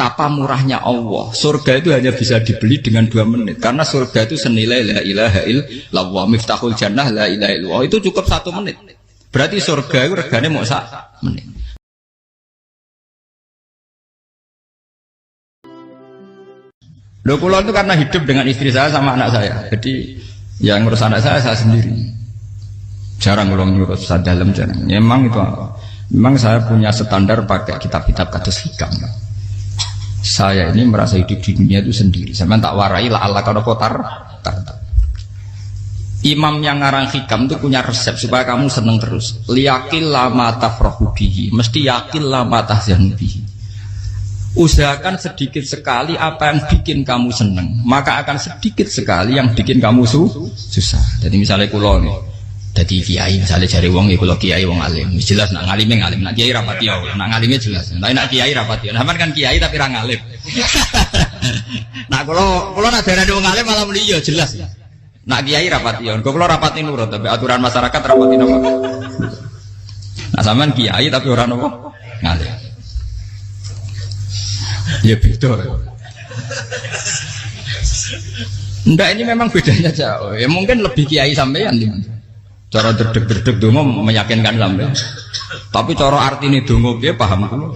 betapa murahnya Allah. Surga itu hanya bisa dibeli dengan 2 menit. Karena surga itu senilai la ilaha illallah, miftahul jannah la ilaha illallah. Itu cukup 1 menit. Berarti surga itu regane mau 1 menit. Loh, kula itu karena hidup dengan istri saya sama anak saya. Jadi yang ngurus anak saya sendiri. Jarang kula ngurus dalam jarang. Memang saya punya standar pakai kitab-kitab kados hikam. Saya ini merasa hidup di dunia itu sendiri. Sampai tak warai la Allah kalau kotar. Imam yang ngarang hikam itu punya resep supaya kamu seneng terus. Liyakil lama tafrahu bihi, mesti yakil lama tahzanu bihi. Usahakan sedikit sekali apa yang bikin kamu seneng, maka akan sedikit sekali yang bikin kamu susah. Jadi misalnya kula nih, jadi kiai misalnya cari wong ya kula kiai wong alim, jelas nak ngalime ngalim, nak kiai rapati ya, nak ngalimnya jelas. Tapi nak kiai rapati, namun kan kiai tapi ra ngalim. Nah kula nak darani wong alim malah muni ya jelas. Nak kiai rapati ya, kula rapati nurut tapi aturan masyarakat rapati napa. Nah sampean kiai tapi ora napa ngalim. Ya beda. Enggak, ini memang bedanya jauh. Ya mungkin lebih kiai sampean nih. Cara derdek-derdek dongo meyakinkan sampean. Tapi cara artine dongo piye paham kula.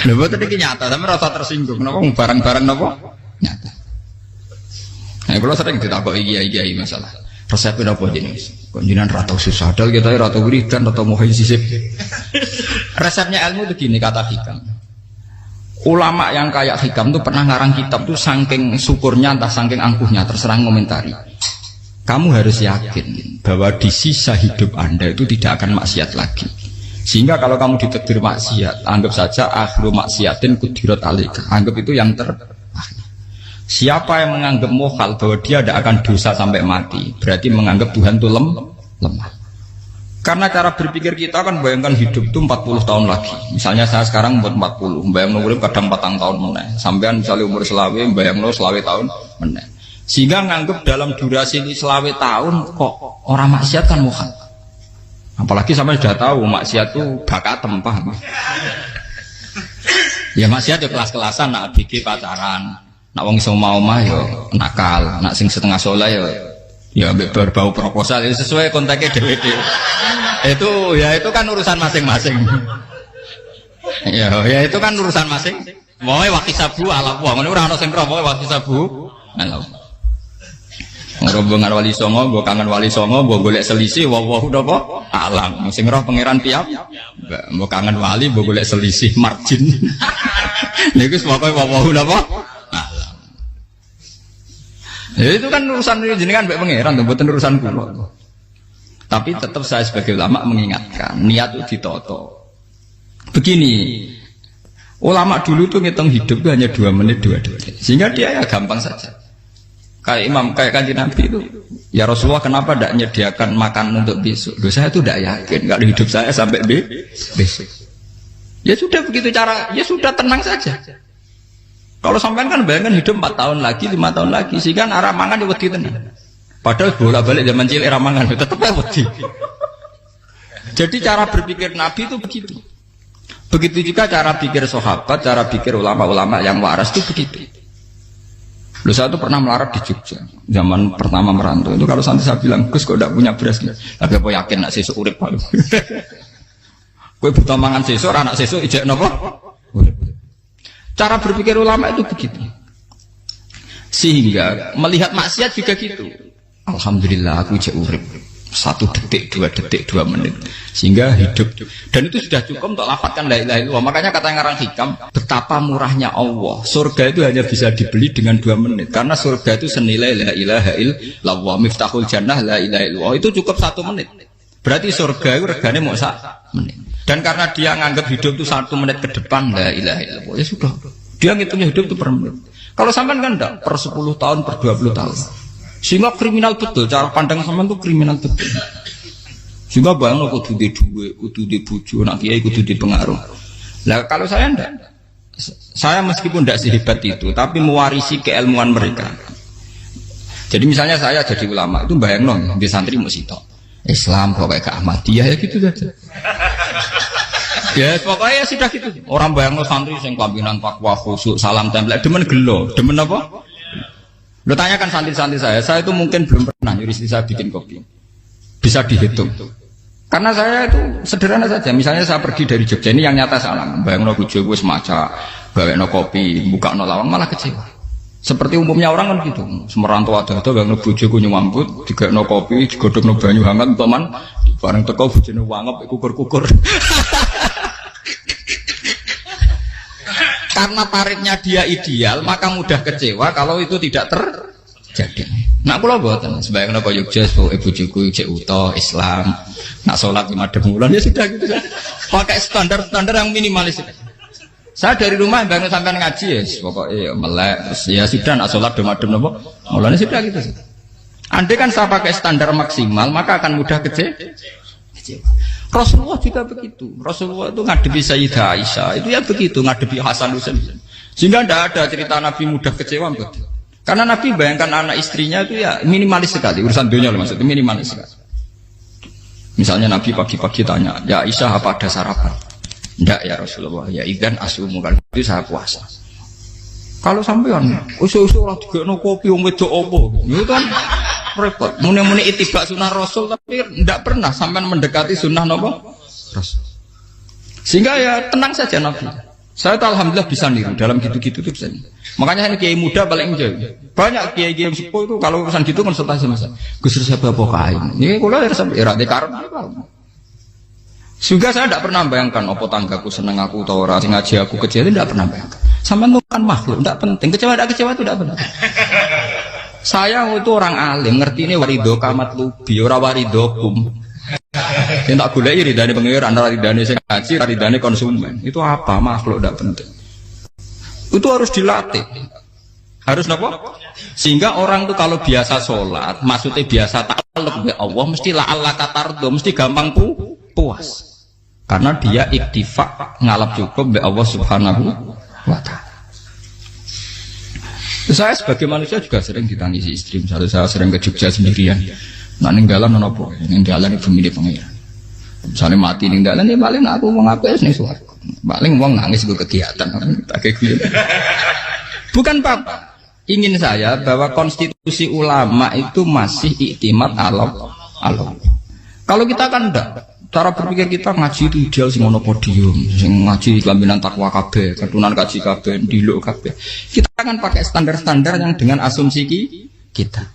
Lha boten iki nyata, sampe rasa tersinggung. Napa barang-barang napa? Nyata. Nah, kula sering ditakoki kiai-kiai masalah. Resepnya apa jenis? Konjinan ratau susah, dal kita ratau wiridan, ratau muhayyisib. Resepnya ilmu itu gini kata hikam. Ulama yang kayak hikam itu pernah ngarang kitab tuh saking syukurnya, entah saking angkuhnya, terserah ngomentari. Kamu harus yakin bahwa di sisa hidup Anda itu tidak akan maksiat lagi. Sehingga kalau kamu ditegur maksiat, anggap saja akhiru maksiatin kudirat alaika. Anggap itu yang Siapa yang menganggap mohal bahwa dia tidak akan dosa sampai mati, berarti menganggap Tuhan itu lemah. Karena cara berpikir kita kan bayangkan hidup itu 40 tahun lagi. Misalnya saya sekarang umur 40, bayang urip kadang 4 tahun meneh. Sampean misalnya umur selawe, bayang selawe tahun meneh. Sehingga nganggap dalam durasi selawe tahun kok orang maksiat kan mohal. Apalagi sampai sudah tahu maksiat itu bakatem, paham? Ya maksiat ya kelas-kelasan, nak bikin pacaran. Nak wong iso omah ya nakal, nak sing setengah soleh ya berbau proposal ya sesuai kontaknya dhewe-dhewe. Itu kan urusan masing-masing. Ya itu kan urusan masing. Moe wakisabu ala wa, ngene ora ana sing roh moe wakisabu ala. Rombongan wali songo, mbok kangen wali songo, mbok golek selisih wawahu napa alam. Sing roh pangeran piyam. Mbok kangen wali, mbok golek selisih margin. Niku pokoke wawahu napa ya itu kan urusan jenengan mbek pangeran, mboten urusan kula. Tapi tetap saya sebagai ulama mengingatkan, niat itu ditoto. Begini, ulama dulu tuh ngitung hidup itu hanya 2 menit 2 detik. Sehingga dia ya gampang saja. Kayak Kanjeng Nabi itu, ya Rasulullah kenapa tidak menyediakan makan untuk besok? Loh, saya itu tidak yakin kalau hidup saya sampai besok. Ya sudah begitu cara, ya sudah tenang saja. Kalau sampean kan bayangkan hidup 4 tahun lagi, 5 tahun lagi, sehingga arah mangan ya wedi tenan. Padahal bolak-balik zaman cilik arah mangan tetap wedi. Jadi cara berpikir Nabi itu begitu. Begitu juga cara pikir sahabat, cara pikir ulama-ulama yang waras itu begitu. Loh, saya itu pernah melarat di Jogja, zaman pertama merantau itu kalau nanti saya bilang, Gus kok tidak punya beras, tapi apa yakin nak sesuk urip palu. Kowe buta mangan sesuk, anak sesuk ijek napa? Cara berpikir ulama itu begitu. Sehingga melihat maksiat juga gitu. Alhamdulillah aku ijek urip 1 detik, 2 detik, 2 menit. Sehingga hidup. Dan itu sudah cukup untuk lafadzkan la ilaha illallah. Makanya kata yang ngarang hikam, betapa murahnya Allah. Surga itu hanya bisa dibeli dengan 2 menit. Karena surga itu senilai la ilaha illallah, miftahul jannah la ilaha illallah. Itu cukup 1 menit. Berarti surga itu regane mau 1 menit. Dan karena dia nganggap hidup itu 1 menit ke depan, la ilaha illallah, ya sudah. Dia ngitungnya hidup itu per menit. Kalau sampean kan enggak, per 10 tahun, per 20 tahun. Sehingga kriminal betul, cara pandang sampean itu kriminal betul. Sehingga bayang kudu di duwe, kudu di bojo, nak kiai kudu di pengaruh. Lah kalau saya enggak. Saya meskipun tidak sehebat itu, tapi mewarisi keilmuan mereka. Jadi misalnya saya jadi ulama, itu bayang di santri musitok. Islam pokoknya ke Ahmadiyah ya gitu saja. Ya pokoknya ya sudah gitu. Orang bayangno santri sing kelambinan takwa khusyuk salam tempel demen gelo, demen apa? Lo tanyakan santri-santri saya itu mungkin belum pernah nyuri istri saya bikin kopi. Bisa dihitung. Karena saya itu sederhana saja. Misalnya saya pergi dari Jogja ini yang nyata salam, bayangno bojoku wis maca, gawekno kopi, bukakno lawang malah kecewa. Seperti umumnya orang kan gitu. Semerantau ada-ada bayangno bojoku nyuambut, digawekno kopi, digodhogno banyu hangat teman, bareng teko bojone wangep kukur-kukur. Karena tarifnya dia ideal, maka mudah kecewa kalau itu tidak terjadi. Nak kula mboten, sembayang napa Jogja pokoke bojoku cek utuh Islam. Nak salat 5 bulan ya sudah gitu saja. Pakai standar-standar yang minimalis. Saya dari rumah bangun sampean ngaji ya, pokoknya melek ya sudah nak salat demadem napa. Mulane sudah gitu saja. Andai kan saya pakai standar maksimal, maka akan mudah kecewa. Rasulullah juga begitu. Rasulullah itu ngadepi Sayyidah Aisyah itu ya begitu, ngadepi Hasan Husain. Sehingga tidak ada cerita Nabi mudah kecewa betul. Karena Nabi bayangkan anak istrinya itu ya minimalis sekali, urusan dunia loh maksudnya minimalis sekali. Misalnya Nabi pagi-pagi tanya, ya Aisyah apa ada sarapan? Enggak ya Rasulullah, ya idzan asumu kan itu saya puasa. Kalau sampean usul-usul lah digekno kopi wong wedok opo, itu kan repot. Muni-muni itibak sunnah Rasul tapi tidak pernah sampean mendekati sunnah napa Rasul. Sehingga ya tenang saja Nabi. Saya tuh alhamdulillah bisa niru dalam gitu-gitu tuh bisa. Makanya ini kiai muda paling jauh. Banyak kiai-kiai yang sepuh itu kalau urusan gitu konsultasi sama saya. Gus siapa kain. Ini kalau ada sampai era dekarep. Juga saya tidak pernah bayangkan opo tanggaku seneng aku atau orang sing ngaji aku kecewa itu tidak pernah bayangkan. Sampai itu kan makhluk, tidak penting. Kecewa itu tidak benar. Saya itu orang alim, ngerti ini warido kamat lubi, ora warido kum. Yang tak gulai ridane pengiran, ridane sing ngaji, ridane konsumen. Itu apa? Makhluk tidak penting. Itu harus dilatih. Harus apa? Sehingga orang itu kalau biasa sholat, maksudnya biasa takluk be Allah, mesti la Allah katardo, mesti gampang puas. Karena dia iktifak ngalap cukup be Allah Subhanahu wa ta'ala. Saya sebagai manusia juga sering ditangisi istri. Misalnya saya sering ke Jogja sendirian. Nah ninggalan nopo, ninggalan ibu milih pengiran. Misalnya mati ninggalan, ya paling aku mau ngapain nih suaraku. Paling uang nangis gue kegiatan, tak kayak gue. Bukan apa. Ingin saya bahwa konstitusi ulama itu masih iktimat Allah. Kalau kita kan enggak. Cara berpikir kita ngaji itu ideal sing ono podium, sing ngaji kelambinan takwa kabeh, ketunan kaji kabeh, ndiluk kabeh. Kita akan pakai standar-standar yang dengan asumsi kita.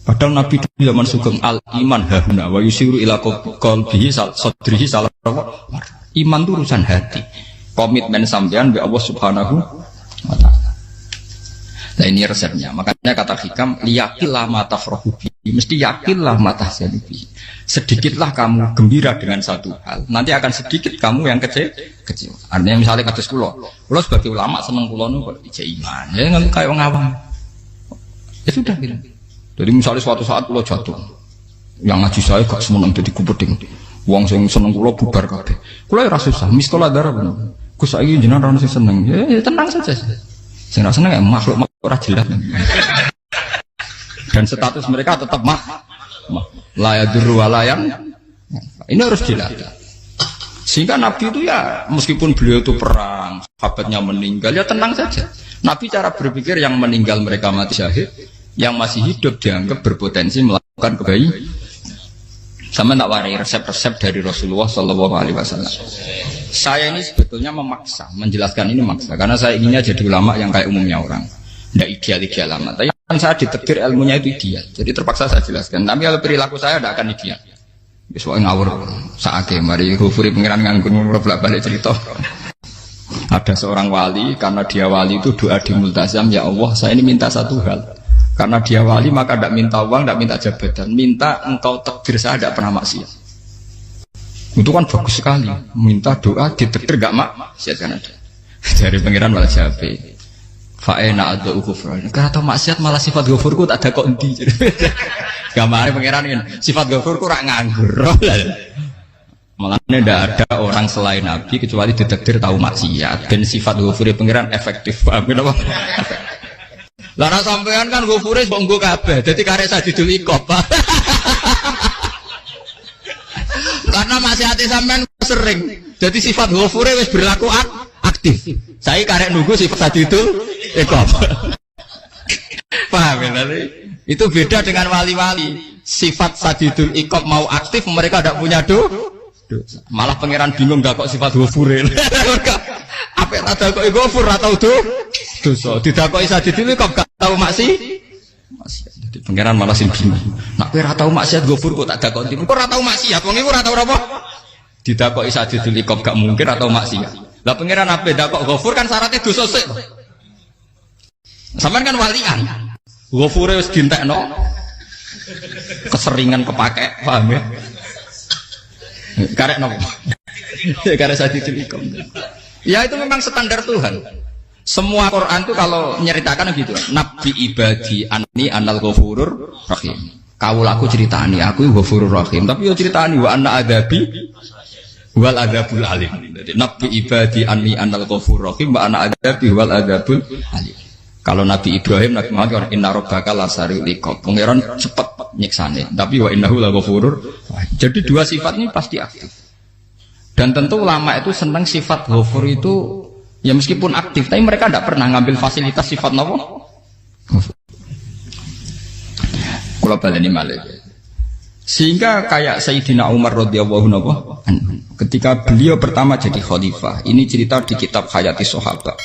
Padahal Nabi di zaman sugeng al iman hahuna wa yusiru ila qalbihi sadrihi salah. Iman itu urusan hati. Komitmen sampean be Allah Subhanahu wa taala. Nah ini resepnya. Makanya kata hikam liyakillah ma tafrahu bi. Mesti yakinlah ma tahzanu bi. Sedikitlah kamu gembira dengan satu hal, nanti akan sedikit kamu yang kecewa. Artinya misalnya kados kula sebagai ulama seneng kula nu kok ijek iman. Ya nggak kayak wong awam. Ya sudah gitu. Jadi misalnya suatu saat kula jatuh, yang ngaji saya gak semeneng dadi kupeding. Wong sing seneng kula bubar kabeh. Kula ya ora susah, mistola darah bener. Gus saiki jenengan ora sing seneng. Ya tenang saja. Sing ora seneng ya makhluk ora jelas. Dan status mereka tetap layaduru walayang. Ini harus dilatih. Sehingga Nabi itu ya meskipun beliau itu perang, sahabatnya meninggal ya tenang saja. Nabi cara berpikir yang meninggal mereka mati syahid, yang masih hidup dianggap berpotensi melakukan kebaikan. Sama tak warai resep-resep dari Rasulullah Shallallahu Alaihi Wasallam. Saya ini sebetulnya memaksa, menjelaskan ini memaksa karena saya inginnya jadi ulama yang kayak umumnya orang, tidak ideal lama. Tapi kan saya ditegur ilmunya itu ideal, jadi terpaksa saya jelaskan. Tapi kalau perilaku saya tidak akan ideal. Soalnya ngawur saake mari Ghafuri pengiran nganggur bolak-balik cerita. Ada seorang wali karena dia wali itu doa di multazam, ya Allah saya ini minta satu hal. Karena dia wali maka tidak minta uang, tidak minta jabatan, minta engkau takdir saya tidak pernah maksiat. Itu kan bagus sekali. Minta doa ditakdir gak maksiat kan ada. Dari pengiran malah Syafi'i. Fa'ena ada ukufran. Karena tahu maksiat malah sifat ghafurku tak ada kok endi. Gamare pengiran ini sifat ghafurku rak nganggur. Malah tidak ada orang selain Nabi kecuali ditakdir tahu maksiat. Dan sifat ghafuri pengiran efektif. Paham apa? Lara sampean kan ghafure kok nggo kabeh. Dadi karek sajidul iqab. Karena maksiate sampean sering. Jadi sifat ghafure wis berlaku aktif. Saya karek nunggu sifat sadidul iqab. Paham ya tadi? Itu beda dengan wali-wali. Sifat sadidul iqab mau aktif, mereka tidak punya dosa. Malah pangeran bingung gak kok sifat ghafure. Apa rada kok ghafur atau dosa. Didakoki sadidul iqab gak tahu masih. Jadi pangeran malah sing bingung. Nak kowe ora tau maksiat ghafur kok tak dakoki. Kok ora tau maksiat, wong iku ora tau apa? Didakoki sadidul iqab gak mungkin atau maksiat. Lah pangeran apa dakok ghafur kan syaratnya dosa sik. Sampeyan kan walian. Ghafure wis dientekno. Keseringan kepake, paham ya? Karek nopo? Karek sadidul iqab. Ya itu memang standar Tuhan. Semua Quran itu kalau nyeritakan gitu. Nabi ibadi anni anal ghafurur rahim. Kaulaku ceritani aku ghafurur rahim, tapi yo ceritani wa anna adabi wal adabul alim. Jadi Nabi ibadi anni anal ghafurur rahim wa anna adabi wal adabul alim. Kalau Nabi Ibrahim, Nabi Muhammad inna rabbaka lasari'ul iqab. Pangeran cepat nyiksane, tapi wa innahu laghafurur. Jadi dua sifat ini pasti aktif. Dan tentu ulama itu senang sifat ghafur itu ya meskipun aktif, tapi mereka tidak pernah ngambil fasilitas sifat apa? Kula baleni malih. Sehingga kayak Sayyidina Umar radhiyallahu anhu ketika beliau pertama jadi khalifah, ini cerita di kitab Hayati Sahabat.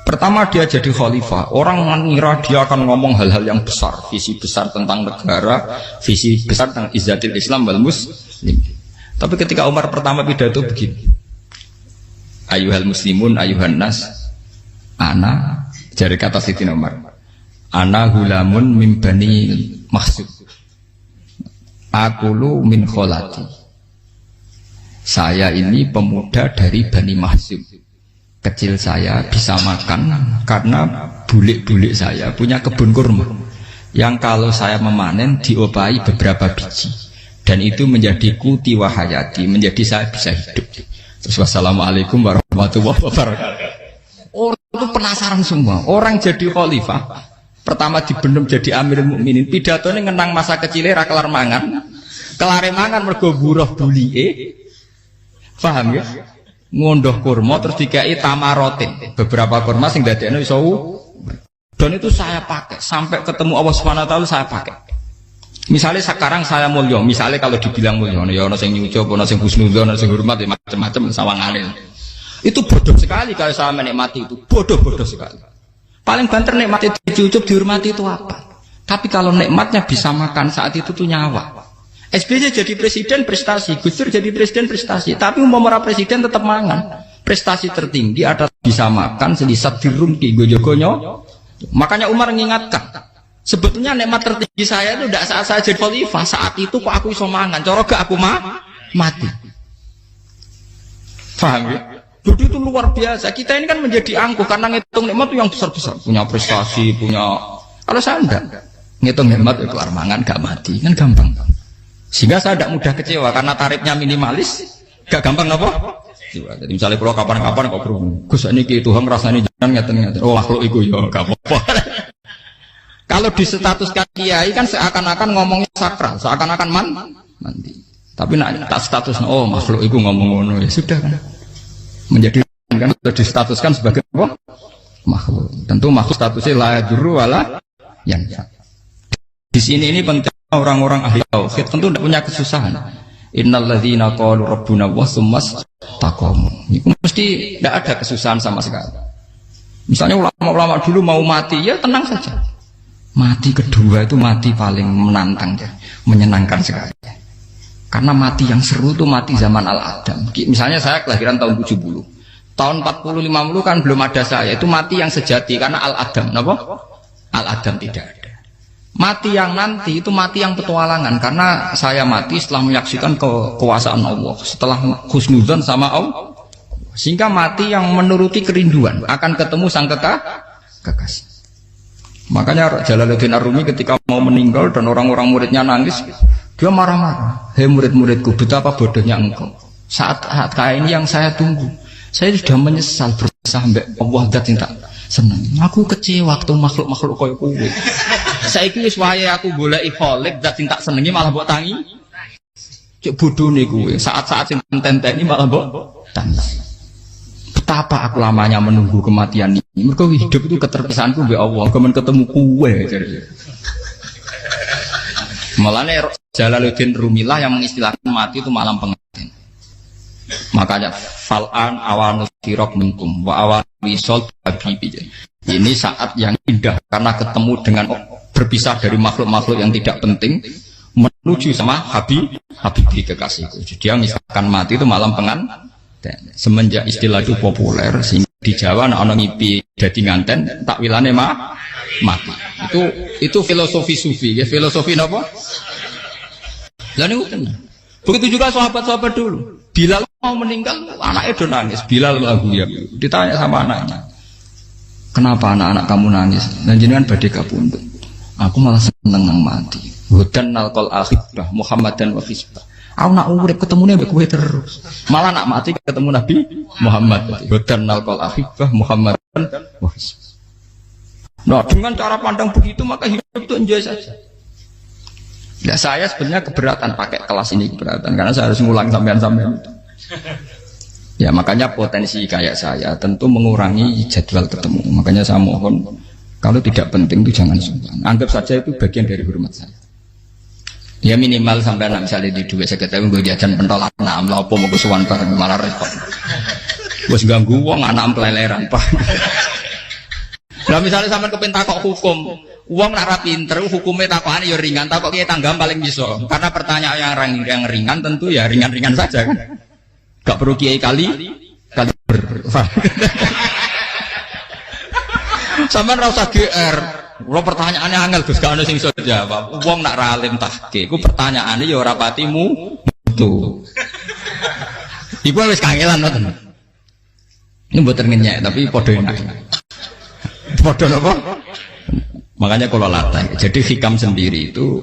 Pertama dia jadi khalifah, orang mengira dia akan ngomong hal-hal yang besar, visi besar tentang negara, visi besar tentang izzatil Islam wal muslim. Tapi ketika Umar pertama pidato begini, Ayuhal muslimun ayuhan nas, ana, jari kata Sayyidina Umar, ana hulamun min bani Mahsub, akulu min kholati. Saya ini pemuda dari Bani Mahsub. Kecil saya bisa makan karena bulik-bulik saya punya kebun kurma yang kalau saya memanen diopahi beberapa biji dan itu menjadi kuti wahayati, menjadi saya bisa hidup. Terus wassalamualaikum warahmatullahi wabarakatuh. Orang itu penasaran semua. Orang jadi khalifah pertama dibenem jadi amirul mukminin, pidatonya ngenang masa kecilnya ra kelar mangan, kelare mangan mergo buruh bulike. Paham ya? Ngondoh kurma terus dikai tamarotin, beberapa kurma sing dadekno iso. Dan itu saya pakai sampai ketemu Allah Subhanahu wa taala saya pakai. Misalnya sekarang saya mulya, misalnya kalau dibilang mulya ya ana sing nyucup, ana sing husnudzon, ana sing hormat, macam-macam sawangane. Itu bodoh sekali kalau saya menikmati itu, bodoh sekali. Paling banter nikmati dicucup dihormati itu apa? Tapi kalau nikmatnya bisa makan saat itu tuh nyawa. SBY jadi presiden prestasi, Gus Dur jadi presiden prestasi, tapi umpama presiden tetap mangan. Prestasi tertinggi adalah bisa makan selisat dirumki gojogonyo. Makanya Umar mengingatkan, sebetulnya nikmat tertinggi saya itu tidak saat saya jadi khalifah, saat itu kok aku iso mangan, cara gak aku mati. Paham ya? Jadi itu luar biasa. Kita ini kan menjadi angkuh karena ngitung nikmat itu yang besar-besar, punya prestasi, punya. Kalau saya enggak ngitung nikmat itu kelar mangan gak mati, kan gampang. Sehingga saya tidak mudah kecewa karena tarifnya minimalis, gak gampang apa? Jadi misalnya kalau kapan-kapan kok berhubung, Gus ini Tuhan rasanya jangan ngeten-ngeten. Oh makhluk itu ya gak apa-apa. Kalau di status kiai kan seakan-akan ngomongnya sakral, seakan-akan mandi. Tapi nak tak status, oh makhluk itu ngomong-ngomong ya sudah kan. Menjadi kan sudah distatuskan sebagai apa? Makhluk. Tentu makhluk statusnya la yadurru wala yanfa. Di sini ini penting. Orang-orang ahli tauhid tentu tidak punya kesusahan. Innalladzina qalu rabbuna wa tsummas taqamu. Itu mesti tidak ada kesusahan sama sekali. Misalnya ulama-ulama dulu mau mati, ya tenang saja. Mati kedua itu mati paling menantang ya, menyenangkan sekali. Karena mati yang seru itu mati zaman Al-Adam. Misalnya saya kelahiran tahun 70. Tahun 40-50 kan belum ada saya, itu mati yang sejati karena Al-Adam. Kenapa? Al-Adam tidak ada. Mati yang nanti itu mati yang petualangan karena saya mati setelah menyaksikan kekuasaan Allah, setelah husnudzon sama Allah, sehingga mati yang menuruti kerinduan akan ketemu sang kekasih. Makanya Jalaluddin Ar-Rumi ketika mau meninggal dan orang-orang muridnya nangis, dia marah-marah. Hei murid-muridku, betapa bodohnya engkau. Saat kayak ini yang saya tunggu, saya sudah menyesal sampai Allah dat tidak senang. Aku kecewa waktu makhluk-makhluk koyo kuwi. Saiki wis wayahe aku goleki kholik dat tak senengi malah mbok tangi. Cek bodone kuwi. Saat-saat sing tenteni malah mbok tangis. Betapa aku lamanya menunggu kematian ini. Mergo hidup itu keterpisahanku mbek Allah, kemen ketemu kowe. Malane Jalaluddin Rumilah yang mengistilahkan mati itu malam pengantin. Makanya fal'an awanus firaq minkum wa awan wisol habibi. Ini saat yang indah karena ketemu dengan berpisah dari makhluk-makhluk yang tidak penting menuju sama Habibi kekasihku. Dia misalkan mati itu malam pengantin. Semenjak istilah itu populer sehingga di Jawa ana ngipi dadi nganten takwilane mati. Itu filosofi sufi, ya filosofi napa? Lah niku tenan. Begitu juga sahabat-sahabat dulu. Bilal mau meninggal, anaknya udah nangis. Bilal lagu ya. Ditanya sama anaknya, kenapa anak-anak kamu nangis? Dan jenengan badhe kapundhut. Aku malah seneng nang mati. Hudan nalqal akhibah Muhammadan wa hisbah. Aku nak urip ketemune mbek kowe terus. Malah nak mati ketemu Nabi Muhammad. Hudan nalqal akhibah Muhammadan wa hisbah. Nah, dengan cara pandang begitu maka hidup itu enjoy saja. Ya saya sebenarnya keberatan pakai kelas ini, keberatan karena saya harus ngulang sampean-sampean itu. Ya makanya potensi kayak saya tentu mengurangi jadwal ketemu. Makanya saya mohon kalau tidak penting itu jangan sungkan. Anggap saja itu bagian dari hormat saya. Ya minimal sampai anak misalnya di dua saya ketahui gue jajan pentolan nah amla apa mau kesuwan bareng malah repot. Bos ganggu uang anak peleleran pak. Nah misalnya sampai kepentak kok hukum uang nak pinter hukumnya takokan ya ringan takok kiai tanggam paling bisa karena pertanyaan yang ringan tentu ya ringan-ringan saja kan. Gak perlu kiai kali sampean ra usah GR. Kalau pertanyaannya angel Gus gak ono sing iso jawab. Wong nak ra alim tahke, iku pertanyaane ya ora patimu itu. Iku wis kangelan ngoten. Ini mboten ngenyek tapi padha enak. Padha napa? Makanya kalau latih. Jadi hikam sendiri itu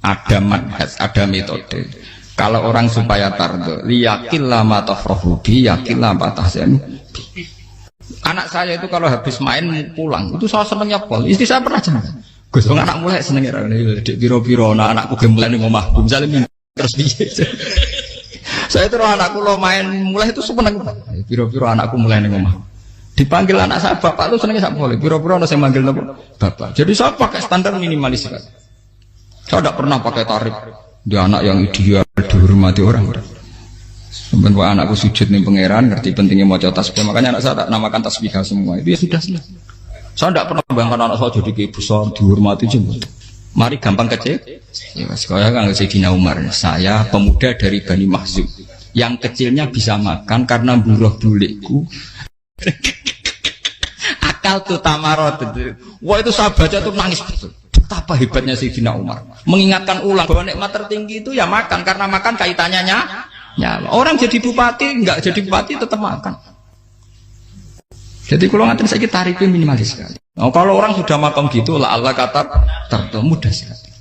ada manhaj, ada metode. Kalau orang supaya tardo, liyakil lama tafrahu bi, yakil lama tahzanu. Anak saya itu kalau habis main pulang itu saya senengnya pol. Istri saya pernah jangan. Gus, anak mulai senengnya dek biro-biro, anakku gemulai nih ngomahku. Misalnya terus dia. Saya terus anakku lo main mulai itu seneng. Biro-biro anakku mulai nih ngomah. Dipanggil anak saya bapak itu senengnya tak boleh. Biro-biro anak saya manggil bapak. Jadi saya pakai standar minimalis. Saya tidak pernah pakai tarif. Dia anak yang ideal dihormati orang. Sebenarnya anakku sujud nih pangeran, ngerti pentingnya mau tasbih. Makanya anak saya tak namakan tasbih semua. Itu ya sudah selesai. Saya tidak pernah bayangkan anak saya jadi kayak besar dihormati cuma. Mari gampang kecil. Ya sekolah kan Sayyidina Umar. Saya pemuda dari Bani Mahzum. Yang kecilnya bisa makan karena buruh bulikku. Akal tuh tamarot. Wah itu saya baca tuh nangis betul. Betapa hebatnya Sayyidina Umar. Mengingatkan ulang bahwa nikmat tertinggi itu ya makan karena makan kaitannya ya, orang jadi bupati, enggak jadi bupati tetap makan. Jadi kalau ngatain saya tarifnya minimalis sekali. Nah, kalau orang sudah makan gitu, lah Allah kata tertemu mudah sekali.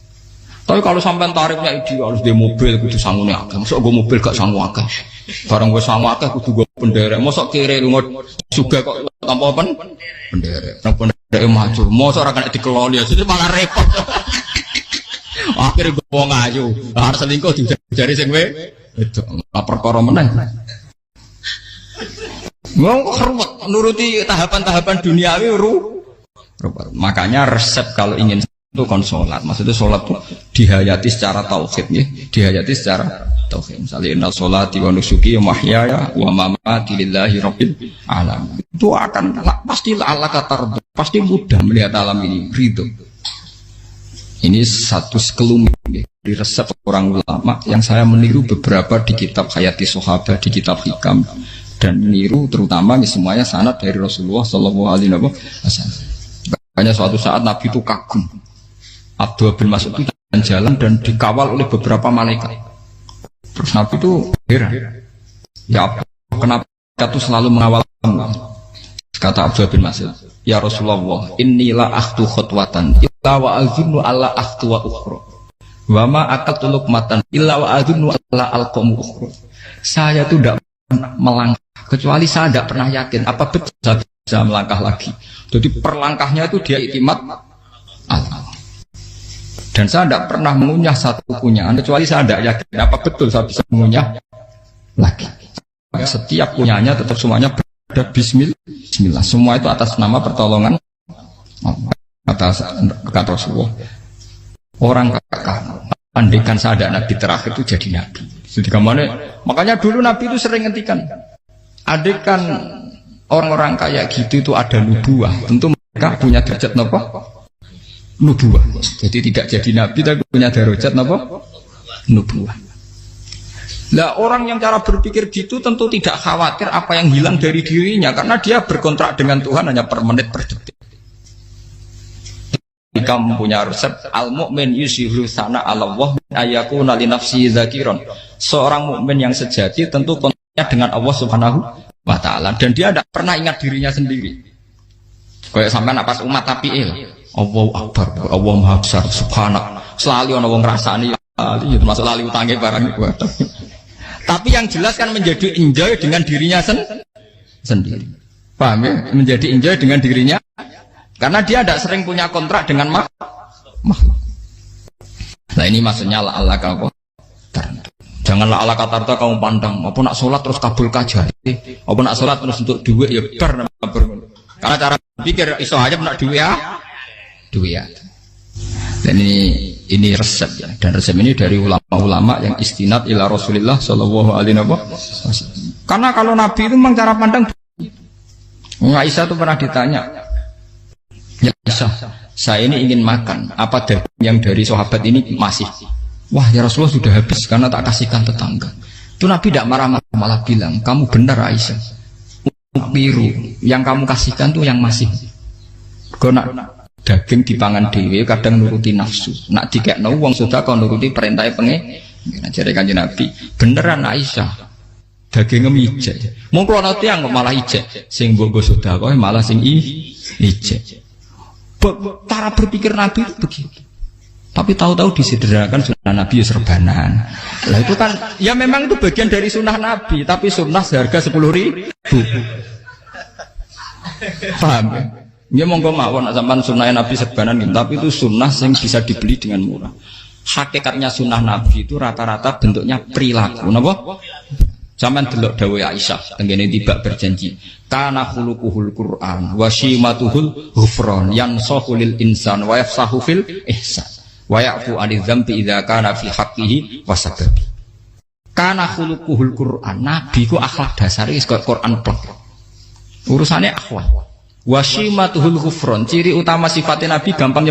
Tapi kalau sampai tarifnya itu harus di mobil, kudu sangune akeh. Masuk gue mobil gak sanggup akeh. Barang gue sanggup akeh, kudu gue penderek. Masuk kiri lu juga kok tanpa penderek. Nang penderek maju. Masuk orang kena dikeloli, jadi malah repot. Akhirnya gue mau ngaju, harus selingkuh dijari sing itu lapor koro meneng. Mau ruwet nuruti tahapan-tahapan duniawi makanya resep kalau ingin itu kon sholat. Maksudnya sholat itu dihayati secara tauhid ya, dihayati secara tauhid. Misalnya innal sholati wa nusuki wa mahyaya wa mamati lillahi rabbil alamin. Itu akan pasti Allah kata pasti mudah melihat alam ini ridho. Ini satu sekelumit di resep orang ulama yang saya meniru beberapa di kitab Hayati Sahabat, di kitab Hikam, dan meniru terutama semuanya sanad dari Rasulullah Shallallahu Alaihi Wasallam. Makanya suatu saat Nabi itu kagum. Abdullah bin Mas'ud itu jalan dan dikawal oleh beberapa malaikat. Terus Nabi itu heran. Ya kenapa itu selalu mengawal kamu? Kata Abdullah bin Mas'ud, ya Rasulullah, inilah akhtu khutwatan illa wa azunnu alla akhtu wa ukhra wa ma aqaltu luqmatan illa wa azunnu alla alqamu ukhra. Saya itu tidak pernah melangkah kecuali saya tidak pernah yakin apa betul saya bisa melangkah lagi. Jadi perlangkahnya itu dia iktimat Allah. Dan saya tidak pernah mengunyah satu kunyahan kecuali saya tidak yakin apa betul saya bisa mengunyah lagi. setiap punyanya tetap semuanya berada bismillah. Semua itu atas nama pertolongan atas kata Rasulullah. Orang kakak andaikan saya ada nabi terakhir itu jadi nabi. Jadi kemana? Makanya dulu nabi itu sering ngendikan, andaikan orang-orang kayak gitu itu ada nubuah, tentu mereka punya derajat apa? Nubuah. Jadi tidak jadi nabi tapi punya derajat apa? Nubuah. Lah orang yang cara berpikir gitu tentu tidak khawatir apa yang hilang dari dirinya karena dia berkontrak dengan Tuhan hanya per menit per detik. Jika mempunyai resep al-mu'min yusiru sana Allah ayakuna li nafsi dzakiron. Seorang mukmin yang sejati tentu kontaknya dengan Allah Subhanahu wa taala dan dia tidak pernah ingat dirinya sendiri. Kayak sampean pas umat tapiil, Allahu akbar, Allah maha besar, subhanak. Selalu ana wong ngrasani termasuk lali utange barang iku. Tapi yang jelas kan menjadi enjoy dengan dirinya sendiri. Paham ya? Menjadi enjoy dengan dirinya karena dia tidak sering punya kontrak dengan makhluk. Nah ini maksudnya Allah kau janganlah Allah kata kamu pandang apa nak sholat terus kabul kaja apa nak sholat terus untuk duit ya bar karena cara pikir iso aja nak duit ya. Dan ini resep ya, dan resep ini dari ulama-ulama yang istinad ila Rasulillah sallallahu alaihi wasallam. Karena kalau Nabi itu memang cara pandang. Aisyah itu pernah ditanya, ya Aisyah, saya ini ingin makan, apa daging yang dari sahabat ini masih? Wah ya Rasulullah sudah habis karena tak kasihkan tetangga. Itu Nabi tidak marah-marah, malah bilang, kamu benar Aisyah. Biru yang kamu kasihkan tuh yang masih. Nak daging dipangan dewe kadang nuruti nafsu. Nak dikekno wong sedekah nuruti perintah pengen. Jare Kanjeng Nabi, beneran Aisyah. Dagingnya ijek. Mung kula tiyang kok malah ijek. Sing mbok sedekah malah sing ijek. Cara berpikir Nabi itu begitu. Tapi tahu-tahu disederhanakan sunnah Nabi ya serbanan. Lah itu kan ya memang itu bagian dari sunnah Nabi, tapi sunnah seharga 10.000. Paham ya? Ya monggo mawon sampean sunah Nabi serbanan gitu, tapi itu sunnah yang bisa dibeli dengan murah. Hakikatnya sunnah Nabi itu rata-rata bentuknya perilaku. Napa? Sampean delok dawuh Aisyah tengene tibak berjanji. Kana khuluquhul Qur'an wa shimatuhul ghufran yansahu lil insan wa yafsahu fil ihsan wa ya'fu 'anil dzambi idza kana fi haqqihi wa sababi. Kana khuluquhul Qur'an. Nabi ku akhlak dasare wis kaya Quran plek. Urusane akhlak. Wasimatuhul ghufron, ciri utama sifatnya Nabi gampang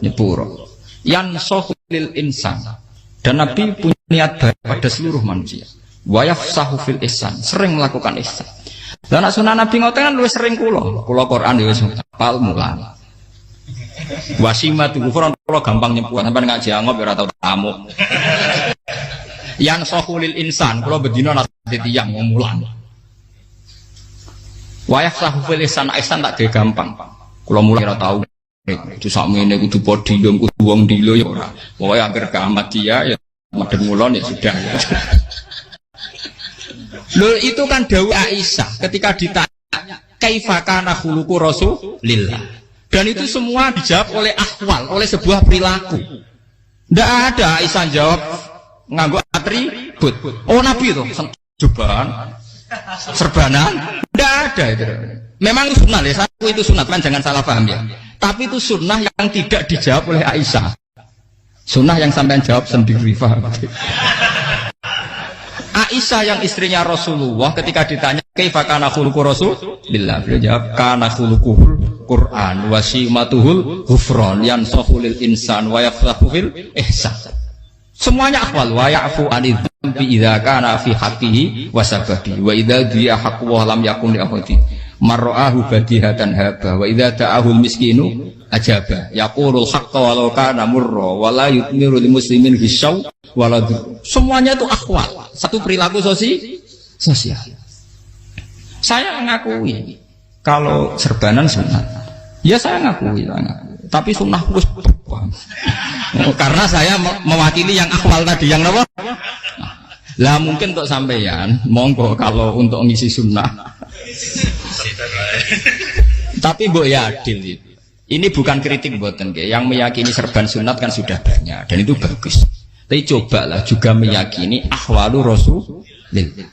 nyepuro. Yansahu lil insan. Dan Nabi punya niat baik pada seluruh manusia. Wa yafsahu fil ihsan, sering melakukan ihsan. Dan sunnah Nabi ngoten kan luwih sering kula Quran ya wis hafal mulang. Wasimatuhul ghufron kula gampang nyepuro, sampeyan ngaji angop ora tau tamu. Yansahu lil insan, kula bedina nate tiyang mulang. Wayah sahu filisan ihsan tak gawe gampang. Kula mulai ora tau. Itu sakmene kudu podium kudu wong dilo ya ora. Pokoke anggere kiamat dia ya madhep ngulon ya sudah. Lho itu kan dawuh Aisyah ketika ditanya kaifa kana khuluqu Rasulillah. Dan itu semua dijawab oleh ahwal, oleh sebuah perilaku. Ndak ada Aisyah jawab nganggo atribut. Oh Nabi itu jubahan serbanan, tidak ada itu. Memang itu sunnah ya, satu itu sunnah kan jangan salah paham ya. Tapi itu sunnah yang tidak dijawab oleh Aisyah. Sunnah yang sampean jawab sendiri, paham? Aisyah yang istrinya Rasulullah ketika ditanya kaifa kana khuluqu Rasulillah, beliau jawab kana khuluquhul Qur'an wa simatuhul ghufran yansahu lil insan wa yafsahu fil ihsan. Semuanya akhwal wa ya'fu 'anil dzambi idza kana fi haqqihi wa sababi wa idza diya haqqu wa lam yakun li ahadi mar'ahu badihatan haba wa idza ta'ahul miskinu ajaba yaqulul haqqa walau kana murra wa la yutmiru lil muslimin hisau wala. Semuanya itu akhwal, satu perilaku sosial. Saya ngakui kalau serbanan sunnah. Ya saya ngakui. Tapi sunnah wis karena saya mewakili yang akhwal tadi yang apa? Lah mungkin untuk sampeyan monggo kalau untuk ngisi sunnah. Tapi mbok ya adil itu. Ini bukan kritik mboten nggih. Yang meyakini serban sunat kan sudah banyak dan itu bagus. Tapi cobalah juga meyakini ahwalu Rasulillah.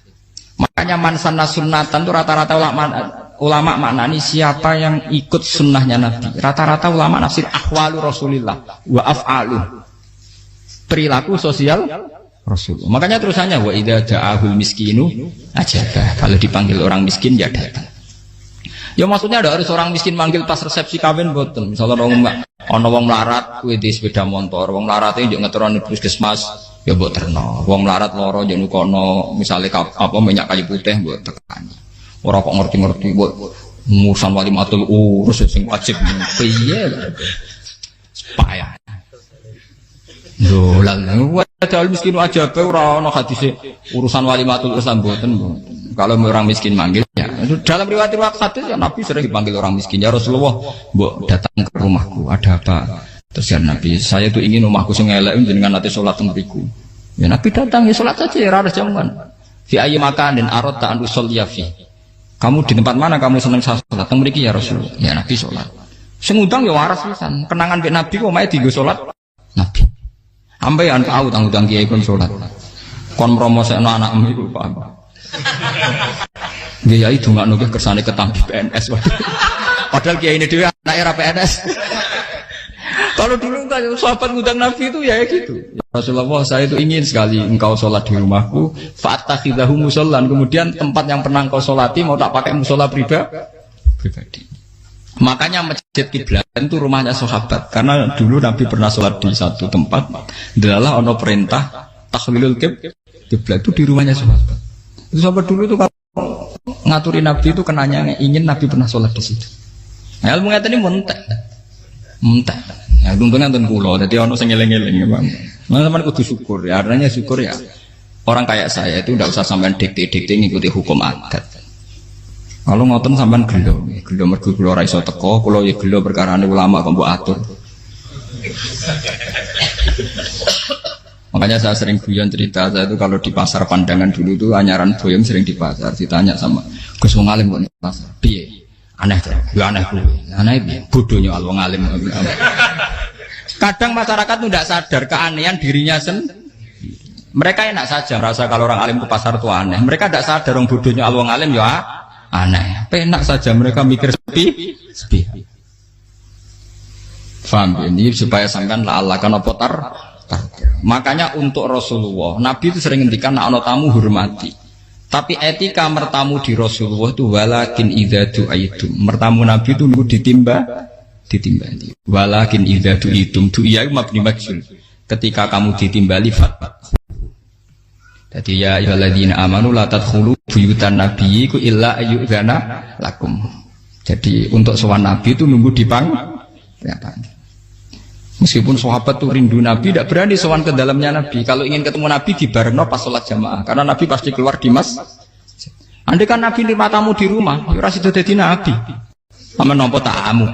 Maka Makanya mansanna sunnatan itu rata-rata ulama maknani siapa yang ikut sunnahnya Nabi. Rata-rata ulama nafsir ahwalu Rasulillah wa af'alu, perilaku sosial Rasul. Makanya terusannya wa idza ja'ahul miskinu ajabah. Kalau dipanggil orang miskin ya datang. Ya maksudnya ada harus orang miskin manggil pas resepsi kawin boten. Misalnya ana wong melarat kuwi di sepeda motor, wong melarat iki njuk ngeteroni puskesmas ya mbok terno. Wong melarat loro njuk nukono misale apa minyak kayu putih mbok tekani. Ora kok ngerti-ngerti mbok ngurusan walimatul urus sing wajib piye lho. Payah. Lho lan padahal miskin aja pe ora ana hadise urusan walimatul urus mboten. Kalau orang miskin manggil ya. Dalam riwayat hadis ya Nabi sering dipanggil orang miskin. Ya Rasulullah, mbok datang ke rumahku, ada apa? Terus ya Nabi, saya tuh ingin rumahku sing elek jenengan nate salat teng mriku. Ya Nabi datang ya salat saja ya ora ada jaman. Fi ayyi makanin aradta an usolliya fi. Kamu di tempat mana kamu seneng salat teng mriki ya Rasulullah. Ya Nabi salat. Sing ngundang ya waras pisan. Kenangan mek Nabi kok mae dienggo salat Nabi. Ampean tahu tanggung kiai kon salat. Kon promosekno anakmu iku paham. Dia itu nggak nunggu kersane ketampi PNS. Padahal kiai ini dia anak era PNS. Kalau dulu kan sahabat ngundang Nabi itu ya gitu. Ya Rasulullah, saya itu ingin sekali engkau sholat di rumahku. Fatakhidahu musollan. Kemudian tempat yang pernah engkau sholati mau tak pakai musola pribadi. Makanya masjid kiblat itu rumahnya sahabat. Karena dulu Nabi pernah sholat di satu tempat. Adalah ono perintah takhlilul kiblat itu di rumahnya sahabat. Sahabat dulu itu kalau ngaturi Nabi itu kenanya ingin Nabi pernah sholat di situ. Nah, ilmu ngeten ini mentek. Ya untungnya nonton kulo, jadi ono sing eling-eling ya Bang. Nah, teman kudu syukur ya. Artinya syukur ya. Orang kayak saya itu tidak usah sampean dikte-dikte ngikuti hukum adat. Kalau ngoten sampean gelo mergo kula ora iso teko, kula ya gelo perkarane ulama kok mbok atur. Makanya saya sering guyon cerita, saya itu kalau di pasar Pandangan dulu itu anyaran boyong sering di pasar, ditanya sama Gus wong alim kok di pasar, piye? Aneh tuh, ya aneh kuwi. Aneh piye? Bodohnya wong alim. Kadang masyarakat itu tidak sadar keanehan dirinya sendiri. Mereka enak saja merasa kalau orang alim ke pasar itu aneh. Mereka tidak sadar orang bodohnya wong alim ya aneh. Enak saja mereka mikir sepi. Faham ini supaya sampean la'allakan apa tar. Makanya untuk Rasulullah, Nabi itu sering ngendikan nak ana tamu hormati. Tapi etika mertamu di Rasulullah itu walakin idza du'aitum. Mertamu Nabi itu nunggu ditimbali. Walakin idza du'itum du'iya mabni majhul. Ketika kamu ditimbali fat. Jadi ya ayyuhalladzina amanu la tadkhulu buyutan nabiyyi illa ayyudzana lakum. Jadi untuk sowan Nabi itu nunggu dipang. Meskipun sahabat tuh rindu Nabi, tidak berani sowan ke dalamnya Nabi. Kalau ingin ketemu Nabi di barno pas sholat jamaah, karena Nabi pasti keluar di mas. Andai kan Nabi lima tamu di rumah, ya rasido dadi Nabi. Sama nompo tamu.